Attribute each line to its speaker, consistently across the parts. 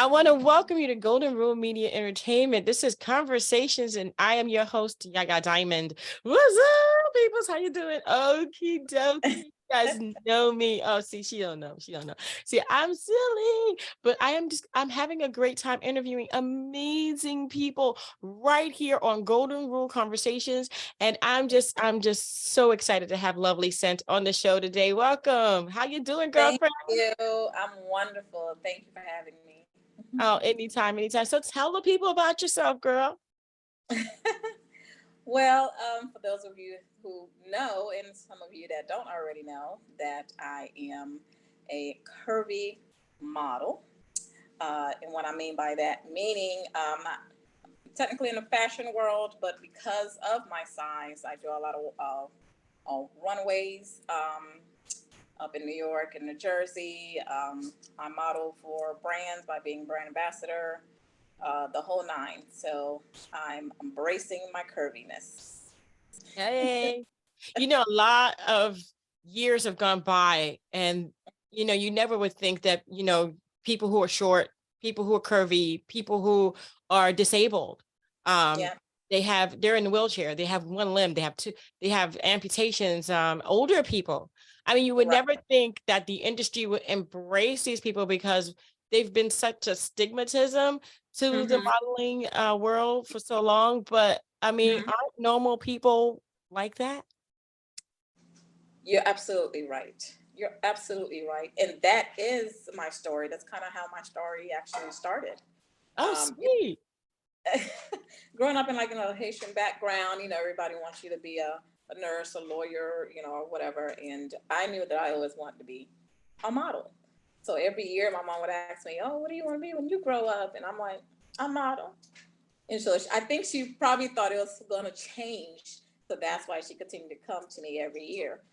Speaker 1: I want to welcome you to Golden Rule Media Entertainment. This is Conversations, and I am your host, Yaga Diamond. What's up, peoples? How you doing? Okie dokie. You guys know me. Oh, see, she don't know. She don't know. See, I'm silly, but I'm having a great time interviewing amazing people right here on Golden Rule Conversations. And I'm just so excited to have Lovely Scent on the show today. Welcome. How you doing,
Speaker 2: Thank
Speaker 1: girlfriend?
Speaker 2: you. I'm wonderful. Thank you for having me.
Speaker 1: Oh, anytime, anytime. So tell the people about yourself, girl.
Speaker 2: Well, for those of you who know, and some of you that don't already know, that I am a curvy model. And what I mean by that, meaning not technically in the fashion world, but because of my size, I do a lot of runways. Up in New York and New Jersey. I model for brands by being brand ambassador, the whole nine. So I'm embracing my curviness.
Speaker 1: Hey, a lot of years have gone by, and you never would think that, people who are short, people who are curvy, people who are disabled, um,
Speaker 2: Yeah.
Speaker 1: they're in a wheelchair, they have one limb, they have two, they have amputations, older people. I mean, you would
Speaker 2: Right.
Speaker 1: never think that the industry would embrace these people because they've been such a stigmatism to the
Speaker 2: Mm-hmm.
Speaker 1: modeling world for so long. But I mean,
Speaker 2: Mm-hmm.
Speaker 1: aren't normal people like that?
Speaker 2: You're absolutely right. You're absolutely right. And that is my story. That's kind of how my story actually started.
Speaker 1: Oh,
Speaker 2: Um,
Speaker 1: sweet.
Speaker 2: growing up in like a Haitian background, everybody wants you to be a nurse, a lawyer, or whatever. And I knew that I always wanted to be a model. So every year my mom would ask me, "Oh, what do you want to be when you grow up?" And I'm like, "A model." And so I think she probably thought it was going to change. So that's why she continued to come to me every year.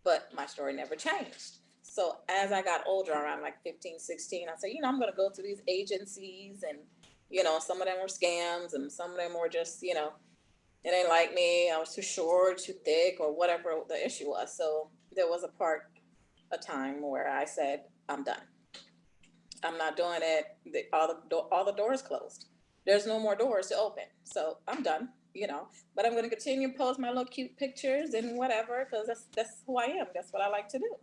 Speaker 2: But my story never changed. So as I got older, around like 15, 16, I said, I'm going to go to these agencies and, some of them were scams and some of them were just, it ain't like me. I was too short, too thick, or whatever the issue was. So there was a time where I said, I'm done. I'm not doing it. All the doors closed. There's no more doors to open. So I'm done, But I'm going to continue to post my little cute pictures and whatever because that's who I am. That's what I like to do.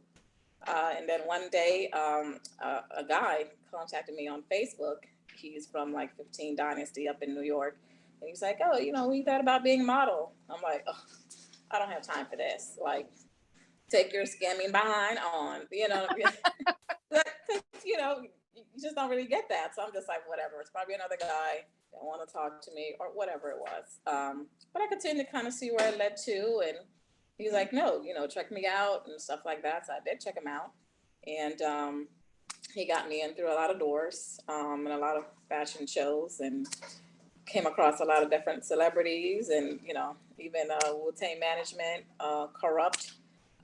Speaker 2: And then one day, a guy contacted me on Facebook. He's from like 15 Dynasty up in New York. And he's like, "Oh, we thought about being a model." I'm like, "Oh, I don't have time for this. Like, take your scamming behind on, you just don't really get that." So I'm just like, whatever. It's probably another guy that want to talk to me or whatever it was. But I continued to kind of see where it led to. And he's like, "No, check me out and stuff like that." So I did check him out. And he got me in through a lot of doors and a lot of fashion shows and came across a lot of different celebrities and, even Wu-Tang Management, Corrupt,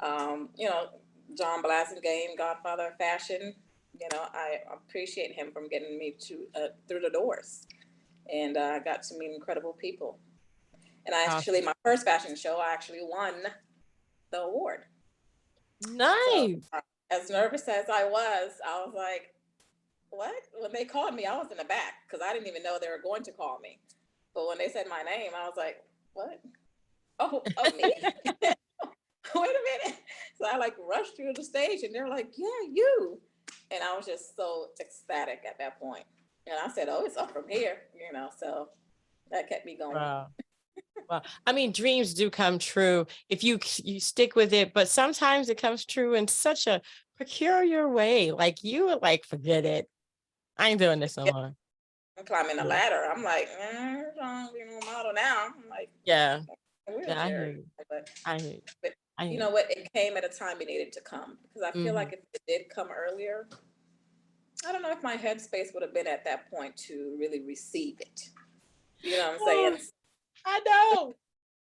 Speaker 2: John Blasingame, Godfather of Fashion. I appreciate him from getting me to through the doors. And I got to meet incredible people. And
Speaker 1: Awesome.
Speaker 2: my first fashion show, I actually won the award. So
Speaker 1: Nice.
Speaker 2: as nervous as I was like, what? When they called me, I was in the back because I didn't even know they were going to call me. But when they said my name, I was like, what? Oh, me? Wait a minute. So I like rushed through the stage and they're like, yeah, you. And I was just so ecstatic at that point. And I said, oh, it's up from here, so that kept me going.
Speaker 1: Wow. Well, I mean, dreams do come true if you stick with it, but sometimes it comes true in such a peculiar way. Like you were like, forget it. I ain't doing this no more.
Speaker 2: I'm climbing the
Speaker 1: Yeah.
Speaker 2: ladder. I'm like, I don't be no model now. I'm like,
Speaker 1: Yeah.
Speaker 2: a
Speaker 1: Yeah, I hear
Speaker 2: wheelchair.
Speaker 1: you.
Speaker 2: But
Speaker 1: I hear you.
Speaker 2: but
Speaker 1: I hear
Speaker 2: you
Speaker 1: you.
Speaker 2: know what? It came at a time it needed to come because I feel like
Speaker 1: Mhm.
Speaker 2: if it did come earlier, I don't know if my headspace would have been at that point to really receive it. You know what I'm saying?
Speaker 1: Oh, I know.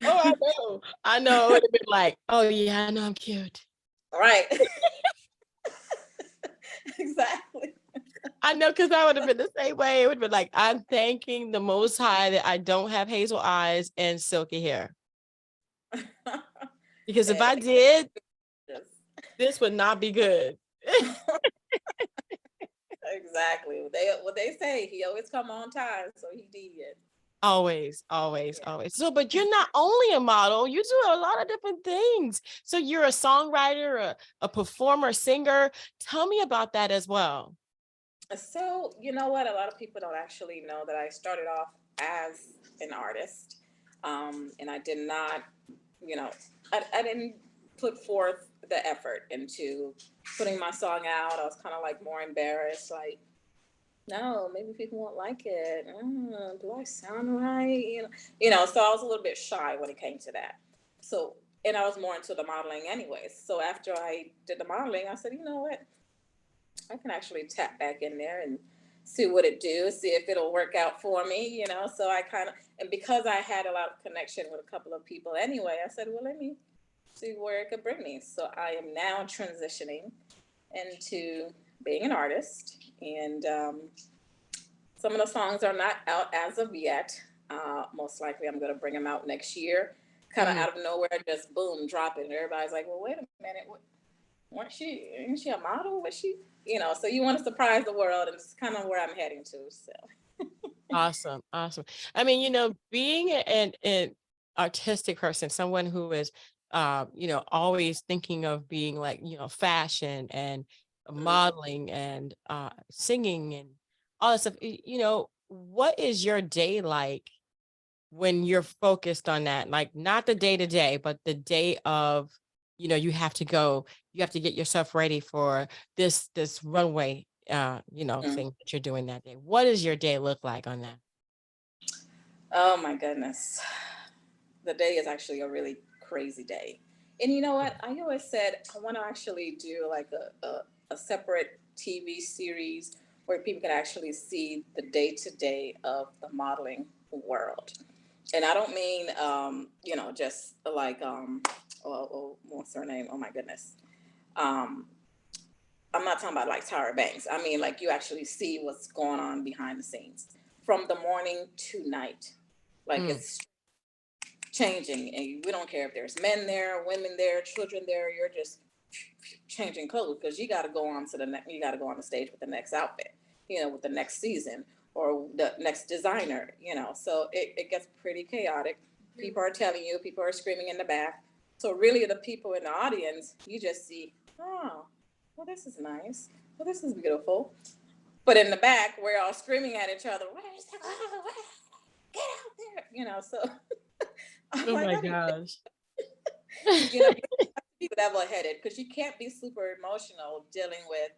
Speaker 1: Oh, I know. I know. It would have been like, oh yeah, I know I'm cute.
Speaker 2: Right. Exactly.
Speaker 1: I know, because I would have been the same way. It would have been like, I'm thanking the Most High that I don't have hazel eyes and silky hair. Because if
Speaker 2: And
Speaker 1: I did,
Speaker 2: just
Speaker 1: this would not be good.
Speaker 2: exactly. What they say, he always come on time, so he did.
Speaker 1: Always, always,
Speaker 2: Yeah.
Speaker 1: always. So, but you're not only a model, you do a lot of different things. So you're a songwriter, a performer, singer. Tell me about that as well.
Speaker 2: So, you know what? A lot of people don't actually know that I started off as an artist. And I did not, you know, I didn't put forth the effort into putting my song out. I was kind of like more embarrassed, like, no, maybe people won't like it. Do I sound right? So I was a little bit shy when it came to that. So, and I was more into the modeling anyways. So after I did the modeling, I said, you know what? I can actually tap back in there and see what it do, see if it'll work out for me. So I kind of, and because I had a lot of connection with a couple of people anyway, I said, well, let me see where it could bring me. So I am now transitioning into being an artist, and some of the songs are not out as of yet. Most likely, I'm going to bring them out next year. Kind of
Speaker 1: Mhm.
Speaker 2: out of nowhere, just boom, drop it, and everybody's like, "Well, wait a minute, isn't she a model? Was she?" So you want to surprise the world, and it's kind of where I'm heading to. So,
Speaker 1: Awesome, awesome. I mean, being an artistic person, someone who is, always thinking of being like, fashion and
Speaker 2: mm.
Speaker 1: modeling and singing and all that stuff. What is your day like when you're focused on that? Like not the day to day, but the day of, you have to get yourself ready for this runway,
Speaker 2: Mm.
Speaker 1: thing that you're doing that day. What does your day look like on that?
Speaker 2: Oh my goodness, the day is actually a really crazy day. And you know what? I always said I want to actually do like a separate TV series where people can actually see the day to day of the modeling world. And I don't mean, just like, what's her name? Oh my goodness. Um, I'm not talking about like Tyra Banks. I mean, like you actually see what's going on behind the scenes from the morning to night. Like
Speaker 1: Mm,
Speaker 2: it's changing, and we don't care if there's men there, women there, children there. You're just changing clothes because you got to go on to the next. You got to go on the stage with the next outfit. With the next season or the next designer. So it gets pretty chaotic. People are telling you. People are screaming in the back. So really, the people in the audience, you just see, oh, well, this is nice. Well, this is beautiful. But in the back, we're all screaming at each other. Where's the get out there? So I'm
Speaker 1: oh
Speaker 2: like,
Speaker 1: my
Speaker 2: I need
Speaker 1: gosh.
Speaker 2: you know, be level headed because you can't be super emotional dealing with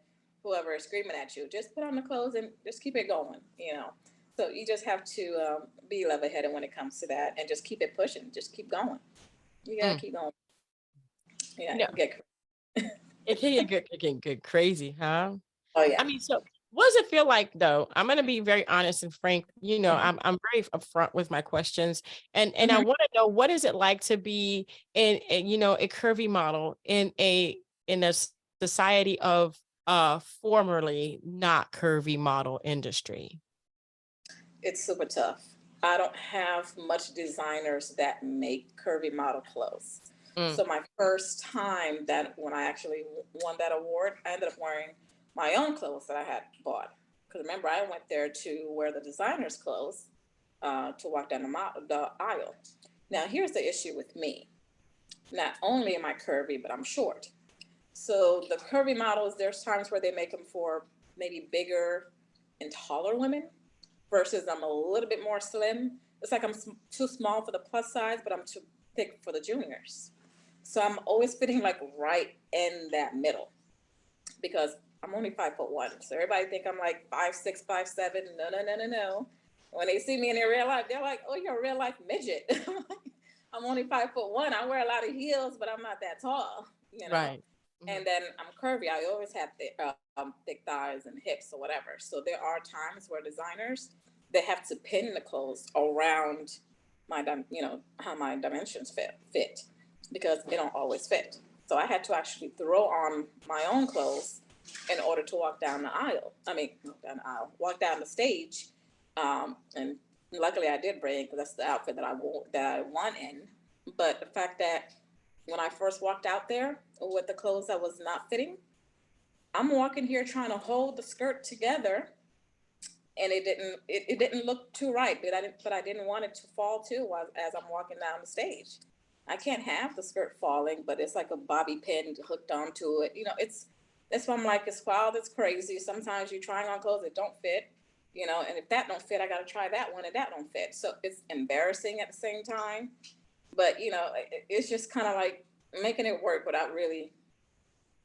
Speaker 2: whoever is screaming at you. Just put on the clothes and just keep it going. So you just have to be level headed when it comes to that and just keep it pushing. Just keep going. You gotta
Speaker 1: Mm.
Speaker 2: keep going. Yeah,
Speaker 1: No,
Speaker 2: get.
Speaker 1: it can get crazy, huh?
Speaker 2: Oh
Speaker 1: I
Speaker 2: yeah.
Speaker 1: mean, so what does it feel like though? I'm gonna be very honest and frank.
Speaker 2: Mm-hmm.
Speaker 1: I'm very upfront with my questions, and I
Speaker 2: Mm-hmm.
Speaker 1: want to know what is it like to be a curvy model in a society of formerly not curvy model industry.
Speaker 2: It's super tough. I don't have much designers that make curvy model clothes.
Speaker 1: Mm,
Speaker 2: So my first time that when I actually won that award, I ended up wearing my own clothes that I had bought. Because remember, I went there to wear the designer's clothes to walk down the aisle. Now, here's the issue with me. Not only am I curvy, but I'm short. So the curvy models, there's times where they make them for maybe bigger and taller women versus I'm a little bit more slim. It's like I'm too small for the plus size, but I'm too thick for the juniors. So I'm always fitting like right in that middle because I'm only 5'1". So everybody think I'm like 5'6", 5'7". No, no, no, no, no. When they see me in their real life, they're like, "Oh, you're a real life midget." I'm only 5'1". I wear a lot of heels, but I'm not that tall.
Speaker 1: right. Mhm.
Speaker 2: And then I'm curvy. I always have thick thighs and hips or whatever. So there are times where designers they have to pin the clothes around how my dimensions fit because they don't always fit. So I had to actually throw on my own clothes in order to walk down the aisle. I mean, walk down the aisle, walk down the stage. And luckily I did bring because that's the outfit that I won in. But the fact that when I first walked out there with the clothes that was not fitting, I'm walking here trying to hold the skirt together, and it didn't look too right, but I didn't want it to fall too as I'm walking down the stage. I can't have the skirt falling, but it's like a bobby pin hooked onto it. That's why I'm like, it's wild, it's crazy. Sometimes you're trying on clothes that don't fit, and if that don't fit, I got to try that one, and that don't fit. So it's embarrassing at the same time, but it's just kind of like making it work without really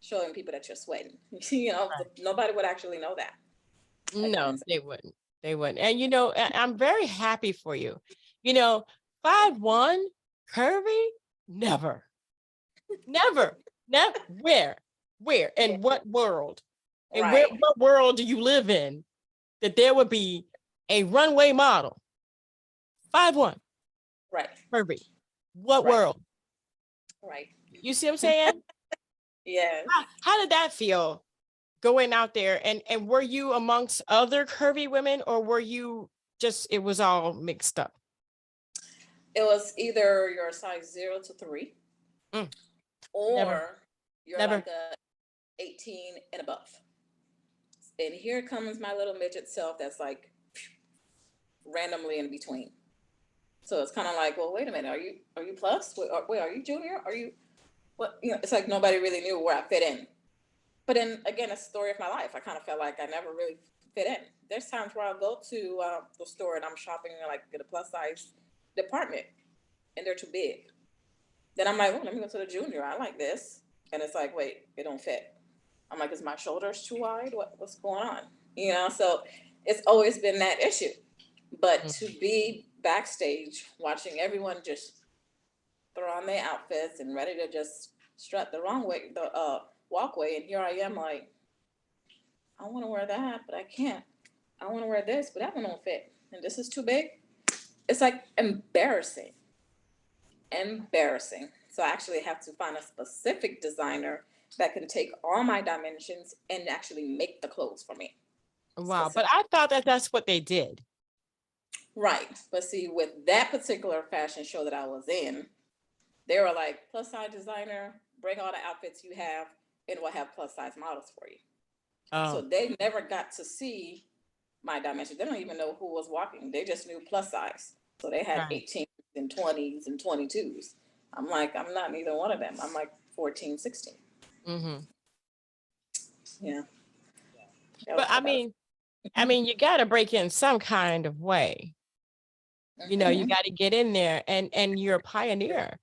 Speaker 2: showing people that you're sweating.
Speaker 1: Right.
Speaker 2: Nobody would actually know that.
Speaker 1: No,
Speaker 2: Again,
Speaker 1: they wouldn't. They wouldn't. And I'm very happy for you. You know, 5'1", curvy, never, never, never. Where,
Speaker 2: yeah,
Speaker 1: and what world? And
Speaker 2: right,
Speaker 1: what world do you live in that there would be a runway model, 5'1",
Speaker 2: right,
Speaker 1: curvy? What
Speaker 2: right,
Speaker 1: world?
Speaker 2: right.
Speaker 1: You see what I'm saying?
Speaker 2: Yes.
Speaker 1: How did that feel going out there? And were you amongst other curvy women, or were you just, it was all mixed up?
Speaker 2: It was either you're a size 0 to 3,
Speaker 1: Mm, never,
Speaker 2: or you're
Speaker 1: never.
Speaker 2: like a 18 and above. And here comes my little midget self that's like randomly in between. So it's kind of like, well, wait a minute, are you plus? Wait, are you junior? Are you what? It's like nobody really knew where I fit in. But then again, it's the story of my life. I kind of felt like I never really fit in. There's times where I'll go to the store and I'm shopping like get a plus size department, and they're too big. Then I'm like, oh, let me go to the junior. I like this, and it's like, wait, it don't fit. I'm like, is my shoulders too wide? What's going on? So it's always been that issue. But
Speaker 1: Mm.
Speaker 2: to be backstage watching everyone just throw on their outfits and ready to just strut the wrong way, the walkway, and here I am like, I want to wear that, but I can't. I want to wear this, but that one don't fit, and this is too big. It's like embarrassing, embarrassing. So I actually have to find a specific designer that can take all my dimensions and actually make the clothes for me.
Speaker 1: Wow.
Speaker 2: Specific.
Speaker 1: But I thought that that's what they did.
Speaker 2: Right. But see, with that particular fashion show that I was in, they were like, plus size designer, bring all the outfits you have, and we'll have plus size models for you. So
Speaker 1: Oh,
Speaker 2: they never got to see my dimensions. They don't even know who was walking. They just knew plus size. So they had
Speaker 1: right.
Speaker 2: 18s and 20s and 22s. I'm like, I'm not neither one of them. I'm like 14, 16.
Speaker 1: Mm-hmm.
Speaker 2: Yeah.
Speaker 1: But you got to break in some kind of way. You got to get in there, and you're a pioneer.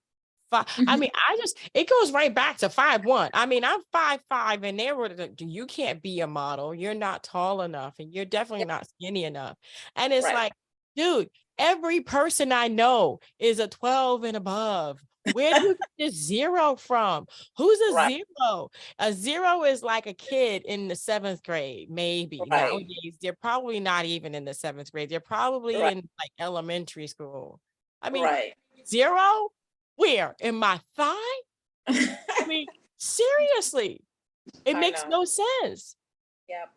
Speaker 1: It goes right back to 5'1". I'm 5'5", and they were like, you can't be a model. You're not tall enough, and you're definitely
Speaker 2: Yep.
Speaker 1: not skinny enough. And it's
Speaker 2: Right.
Speaker 1: like, dude, every person I know is a 12 and above. Where do you get this 0 from? Who's a
Speaker 2: Right.
Speaker 1: 0? A 0 is like a kid in the 7th grade, maybe.
Speaker 2: Right.
Speaker 1: Nowadays, they're probably not even in the 7th grade. They're probably
Speaker 2: Right.
Speaker 1: in like elementary school. I mean,
Speaker 2: Right.
Speaker 1: 0? Where? In my thigh? Seriously, it
Speaker 2: I
Speaker 1: makes
Speaker 2: know.
Speaker 1: no sense.
Speaker 2: Yep.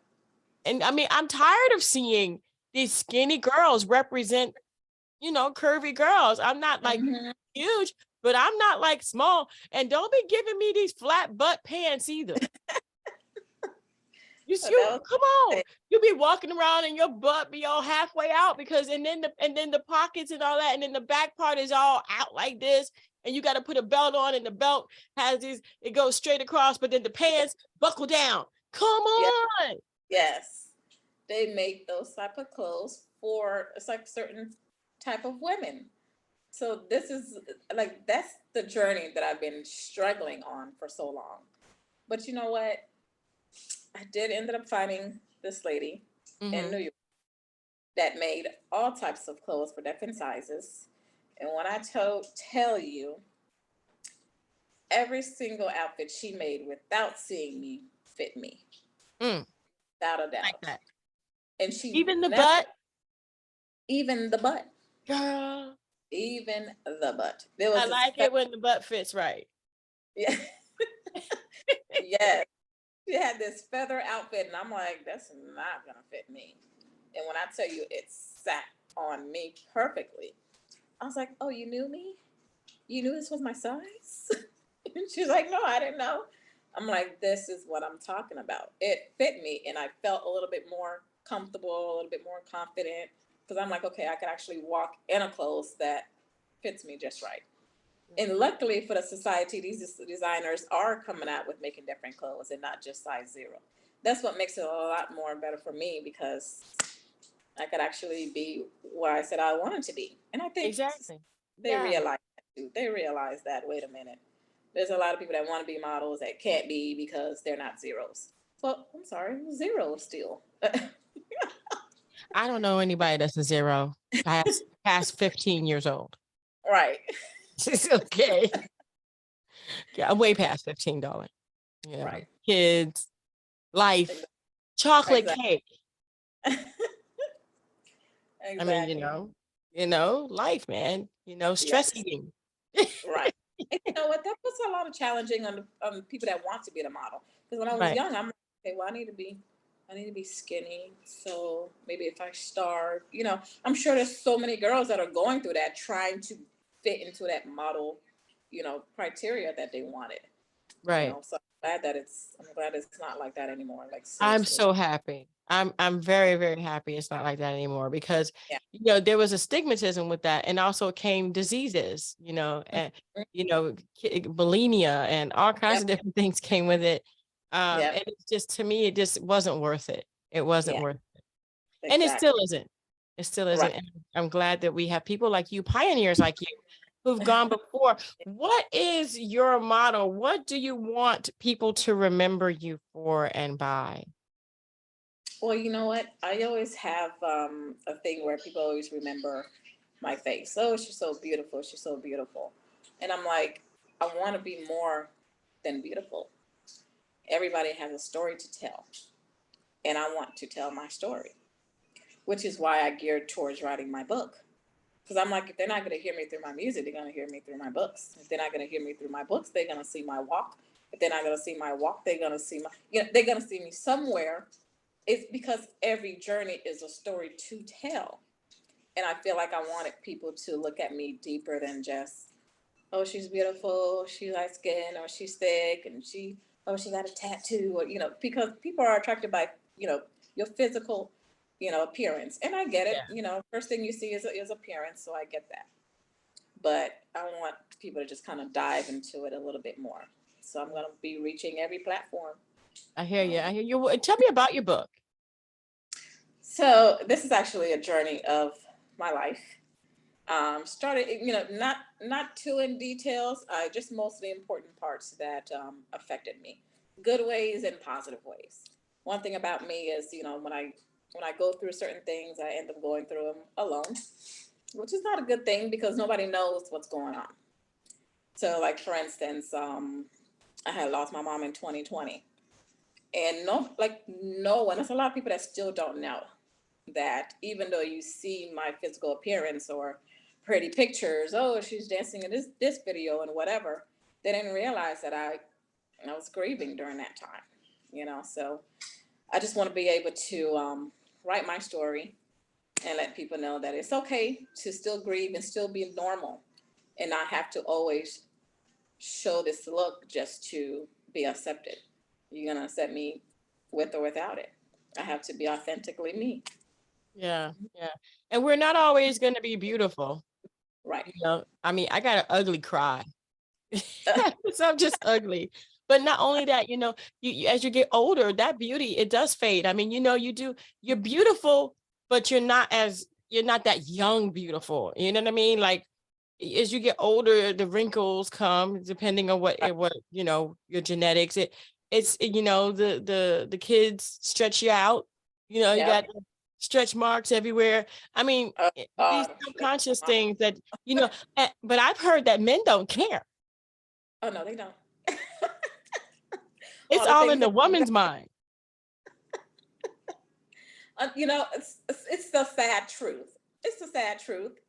Speaker 1: And I'm tired of seeing these skinny girls represent, curvy girls. I'm not like
Speaker 2: Hmm.
Speaker 1: huge, but I'm not like small. And don't be giving me these flat butt pants either.
Speaker 2: But that was
Speaker 1: Come on. You be walking around and your butt be all halfway out and then the pockets and all that, and then the back part is all out like this. And you got to put a belt on, and the belt it goes straight across, but then the pants buckle down. Come
Speaker 2: yeah.
Speaker 1: on.
Speaker 2: Yes. They make those type of clothes for it's like certain type of women. So this is like that's the journey that I've been struggling on for so long. But you know what? I did end up finding this lady in
Speaker 1: Mm-hmm.
Speaker 2: New York that made all types of clothes for different sizes. And when I tell you, every single outfit she made without seeing me fit me,
Speaker 1: Mm,
Speaker 2: without a
Speaker 1: like
Speaker 2: doubt.
Speaker 1: that.
Speaker 2: And she
Speaker 1: Even the
Speaker 2: never,
Speaker 1: butt,
Speaker 2: even the butt,
Speaker 1: girl.
Speaker 2: even the butt. There was
Speaker 1: I
Speaker 2: this,
Speaker 1: like it when the butt fits right.
Speaker 2: yeah, yes. She had this feather outfit, and I'm like, that's not gonna fit me. And when I tell you, it sat on me perfectly. I was like, oh, you knew me? You knew this was my size? And she's like, no, I didn't know. I'm like, this is what I'm talking about. It fit me, and I felt a little bit more comfortable, a little bit more confident, because I'm like, okay, I could actually walk in a clothes that fits me just right. And luckily for the society, these designers are coming out with making different clothes and not just size zero. That's what makes it a lot more better for me, because I could actually be where I said I wanted to be. And I think
Speaker 1: Exactly.
Speaker 2: they
Speaker 1: Yeah.
Speaker 2: realize that too. They realize that, wait a minute, there's a lot of people that want to be models that can't be because they're not zeros. Well, I'm sorry, zeros still.
Speaker 1: I don't know anybody that's a zero past 15 years old.
Speaker 2: Right.
Speaker 1: It's okay. Yeah, I'm way past 15, darling. Yeah.
Speaker 2: Right.
Speaker 1: Kids, life, chocolate
Speaker 2: Exactly.
Speaker 1: cake. I mean,
Speaker 2: Exactly.
Speaker 1: life, man, stress
Speaker 2: Yes.
Speaker 1: eating.
Speaker 2: Right. And you know what? That puts a lot of challenging on people that want to be the model. Because when I was
Speaker 1: Right.
Speaker 2: young, I'm like, okay, well, I need to be skinny. So maybe if I starve, I'm sure there's so many girls that are going through that, trying to fit into that model, criteria that they wanted.
Speaker 1: Right.
Speaker 2: So I'm glad it's not like that anymore. Like
Speaker 1: I'm
Speaker 2: seriously.
Speaker 1: so happy. I'm very, very happy it's not like that anymore because
Speaker 2: Yeah.
Speaker 1: there was a stigmatism with that, and also came diseases, and
Speaker 2: Mhm.
Speaker 1: bulimia and all kinds
Speaker 2: Yep.
Speaker 1: of different things came with it.
Speaker 2: Yep.
Speaker 1: And it's just, to me, it just wasn't worth it. It wasn't
Speaker 2: Yeah.
Speaker 1: worth it. And it still
Speaker 2: Exactly.
Speaker 1: isn't. It still
Speaker 2: Right.
Speaker 1: isn't. And I'm glad that we have people like you, pioneers like you, who've gone before. What is your motto? What do you want people to remember you for and by?
Speaker 2: Well, you know what? I always have a thing where people always remember my face. Oh, she's so beautiful. She's so beautiful. And I'm like, I want to be more than beautiful. Everybody has a story to tell, and I want to tell my story, which is why I geared towards writing my book. Because I'm like, if they're not going to hear me through my music, they're going to hear me through my books. If they're not going to hear me through my books, they're going to see my walk. If they're not going to see my walk, they're going to see they're going to see me somewhere. It's because every journey is a story to tell. And I feel like I wanted people to look at me deeper than just, oh, she's beautiful, she's light skinned, or she's thick, and she got a tattoo, or, because people are attracted by, your physical, appearance. And I get it,
Speaker 1: Yeah.
Speaker 2: first thing you see is appearance. So I get that. But I want people to just kind of dive into it a little bit more. So I'm going to be reaching every platform.
Speaker 1: I hear you.
Speaker 2: Um,
Speaker 1: I hear you. Tell me about your book.
Speaker 2: so this is actually a journey of my life. Started, not too in details, just mostly important parts that affected me, good ways and positive ways. One thing about me is, when I go through certain things, I end up going through them alone, which is not a good thing because nobody knows what's going on. So, like for instance, I had lost my mom in 2020, and no one. There's a lot of people that still don't know that even though you see my physical appearance or pretty pictures, oh, she's dancing in this video and whatever, they didn't realize that I was grieving during that time. So I just want to be able to write my story and let people know that it's okay to still grieve and still be normal, and not have to always show this look just to be accepted. You're gonna accept me with or without it. I have to be authentically me.
Speaker 1: Yeah. Yeah. And we're not always going to be beautiful.
Speaker 2: Right.
Speaker 1: I mean, I got an ugly cry. So I'm just ugly. But not only that, as you get older, that beauty, it does fade. I mean, you're beautiful, but you're not that young beautiful. You know what I mean? Like, as you get older, the wrinkles come depending on your genetics. The kids stretch you out. You
Speaker 2: Yep.
Speaker 1: got stretch marks everywhere. I mean,
Speaker 2: Oh
Speaker 1: these
Speaker 2: God.
Speaker 1: subconscious things that, but I've heard that men don't care.
Speaker 2: Oh no, they don't.
Speaker 1: It's
Speaker 2: All the
Speaker 1: all in
Speaker 2: things
Speaker 1: the
Speaker 2: that
Speaker 1: woman's mind.
Speaker 2: it's the sad truth. It's the sad truth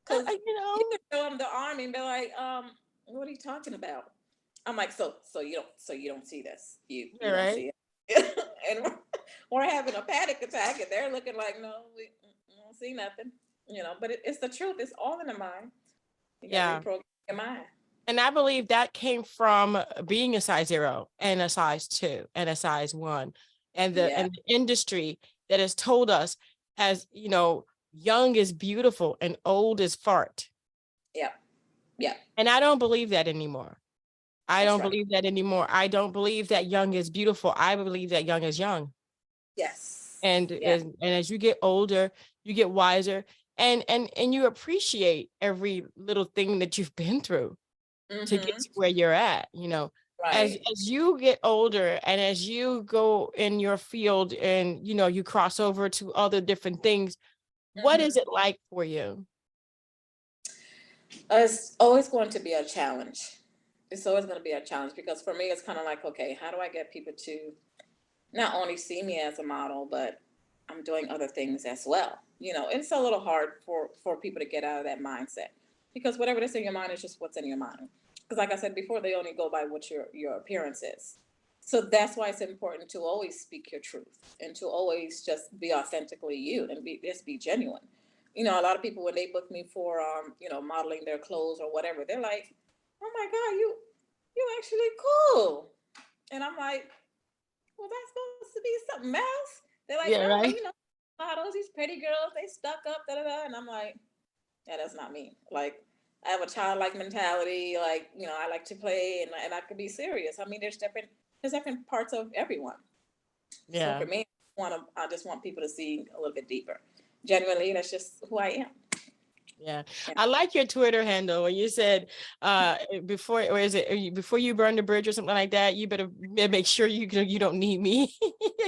Speaker 2: because you can show them the army and be like, what are you talking about? I'm like, so you don't see this. You
Speaker 1: Yeah,
Speaker 2: don't
Speaker 1: right.
Speaker 2: see it, and we're having a panic attack, and they're looking like, no, we don't see nothing. But it's the truth. It's all in the mind. You got to
Speaker 1: Yeah.
Speaker 2: reprogram your mind.
Speaker 1: And I believe that came from being a size 0 and a size 2 and a size 1, and the
Speaker 2: Yeah.
Speaker 1: industry that has told us, as you know, young is beautiful and old is fart.
Speaker 2: Yeah. Yeah.
Speaker 1: And I don't believe that anymore. I
Speaker 2: That's
Speaker 1: don't
Speaker 2: right.
Speaker 1: believe that anymore. I don't believe that young is beautiful. I believe that young is young.
Speaker 2: Yes.
Speaker 1: And
Speaker 2: Yeah.
Speaker 1: as you get older, you get wiser, and you appreciate every little thing that you've been through to get
Speaker 2: Mm-hmm.
Speaker 1: to where you're at,
Speaker 2: Right.
Speaker 1: as you get older and as you go in your field and you cross over to other different things, what is
Speaker 2: Mm-hmm.
Speaker 1: it like for you?
Speaker 2: It's always going to be a challenge. It's always going to be a challenge because for me, it's kind of like, okay, how do I get people to not only see me as a model, but I'm doing other things as well. It's a little hard for people to get out of that mindset because whatever that's in your mind is just what's in your mind. Because like I said before, they only go by what your appearance is. So that's why it's important to always speak your truth and to always just be authentically you and be genuine. A lot of people when they book me for modeling their clothes or whatever, they're like, "Oh my God, you actually cool," and I'm like, well, that's supposed to be something else. They're like,
Speaker 1: Yeah,
Speaker 2: no,
Speaker 1: right.
Speaker 2: models, these pretty girls, they stuck up, da da da. And I'm like, yeah, that's not me. Like, I have a childlike mentality. Like, I like to play and I could be serious. I mean, there's different parts of everyone. So
Speaker 1: Yeah.
Speaker 2: for me, I just want people to see a little bit deeper. Genuinely, that's just who I am.
Speaker 1: Yeah.
Speaker 2: You
Speaker 1: I like your Twitter handle when you said before, or is it before you burn the bridge or something like that, you better make sure you don't need me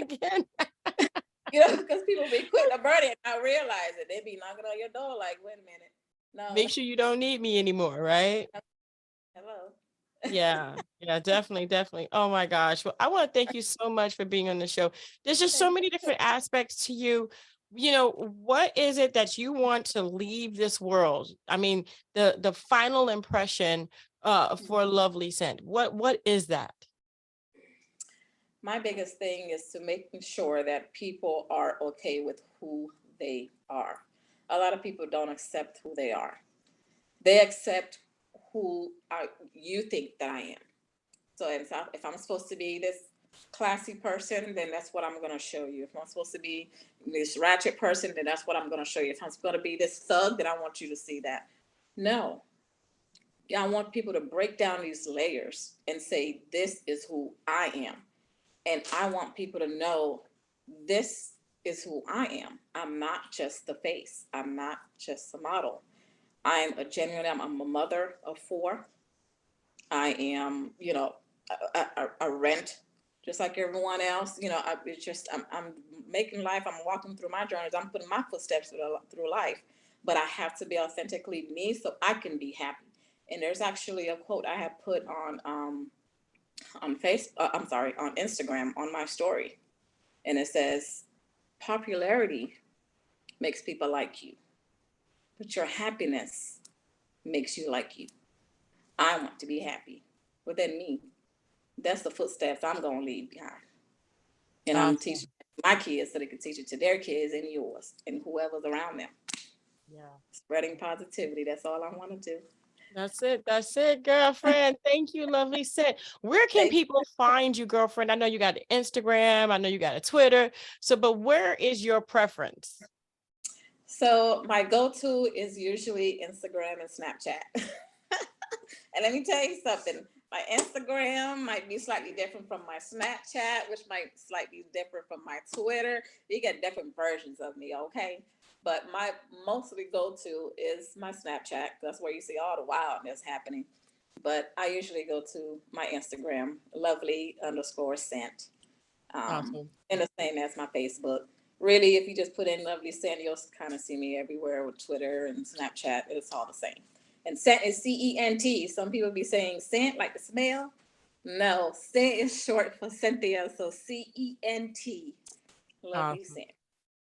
Speaker 1: again.
Speaker 2: because people be quick to burn it and not realize it. They be knocking on your door like, wait a minute. No,
Speaker 1: Make sure you don't need me anymore, right?
Speaker 2: hello.
Speaker 1: Yeah, yeah, definitely, definitely. Oh my gosh. Well, I want to thank you so much for being on the show. There's just so
Speaker 2: Thank
Speaker 1: many
Speaker 2: you.
Speaker 1: different aspects to you. What is it that you want to leave this world? I mean, the final impression for Lovely Scent. What is that?
Speaker 2: My biggest thing is to making sure that people are okay with who they are. A lot of people don't accept who they are. They accept you think that I am. So if I'm supposed to be this classy person, then that's what I'm going to show you. If I'm supposed to be this ratchet person, then that's what I'm going to show you. If I'm going to be this thug, then I want you to see that. No, I want people to break down these layers and say, this is who I am. And I want people to know this is who I am. I'm not just the face. I'm not just a model. I'm a mother of 4. I am, a rent just like everyone else. I'm making life. I'm walking through my journeys. I'm putting my footsteps through life, but I have to be authentically me so I can be happy. And there's actually a quote I have put on Instagram on my story, and it says, "Popularity makes people like you, but your happiness makes you like you." I want to be happy within me. That's the footsteps I'm gonna leave behind, and I'm
Speaker 1: Awesome.
Speaker 2: teaching my kids so they can teach it to their kids and yours and whoever's around them.
Speaker 1: Yeah.
Speaker 2: Spreading positivity. That's all I want to do.
Speaker 1: That's it. That's it, girlfriend. Thank you, Lovely Scent. Where can
Speaker 2: Thank
Speaker 1: people find you, girlfriend? I know you got an Instagram. I know you got a Twitter. So, but where is your preference?
Speaker 2: So my go-to is usually Instagram and Snapchat. And let me tell you something. My Instagram might be slightly different from my Snapchat, which might slightly different from my Twitter. You get different versions of me, okay? But my mostly go-to is my Snapchat. That's where you see all the wildness happening. But I usually go to my Instagram, lovely_scent,
Speaker 1: Awesome.
Speaker 2: and the same as my Facebook. Really, if you just put in Lovely Scent, you'll kind of see me everywhere with Twitter and Snapchat. It's all the same. And scent is CENT. Some people be saying scent like the smell. No, scent is short for Cynthia. So CENT. Lovely
Speaker 1: Awesome.
Speaker 2: Scent. Okay.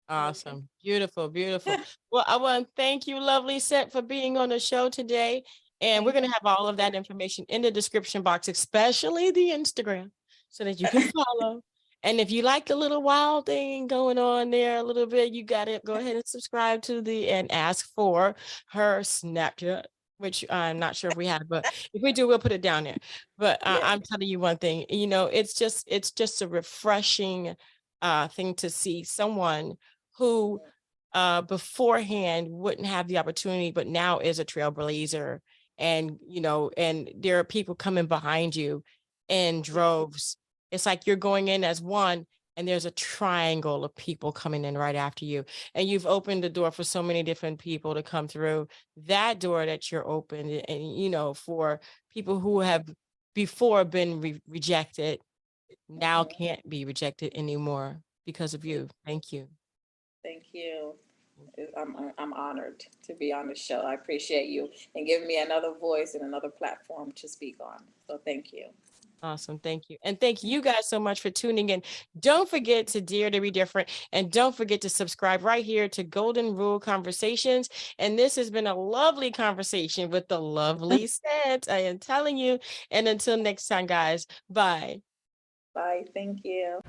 Speaker 1: Awesome. Beautiful. Beautiful. Well, I want to thank you, Lovely Scent, for being on the show today. And we're
Speaker 2: Thank
Speaker 1: going to have all of that information in the description box, especially the Instagram, so that you can follow. And if you like a little wild thing going on there a little bit, you got to go ahead and subscribe to and ask for her Snapchat. which I'm not sure if we have, but if we do, we'll put it down there. But
Speaker 2: Yeah.
Speaker 1: I'm telling you one thing, it's just a refreshing thing to see someone who beforehand wouldn't have the opportunity, but now is a trailblazer. And, and there are people coming behind you in droves. It's like you're going in as one, and there's a triangle of people coming in right after you. And you've opened the door for so many different people to come through that door that you're open. And, for people who have before been rejected, now
Speaker 2: Mhm.
Speaker 1: can't be rejected anymore because of you. Thank you.
Speaker 2: Thank you. I'm honored to be on the show. I appreciate you and giving me another voice and another platform to speak on. So thank you.
Speaker 1: Awesome. Thank you. And thank you guys so much for tuning in. Don't forget to dare to be different. And don't forget to subscribe right here to Golden Rule Conversations. And this has been a lovely conversation with the lovely Scent. I am telling you. And until next time, guys, bye.
Speaker 2: Bye. Thank you.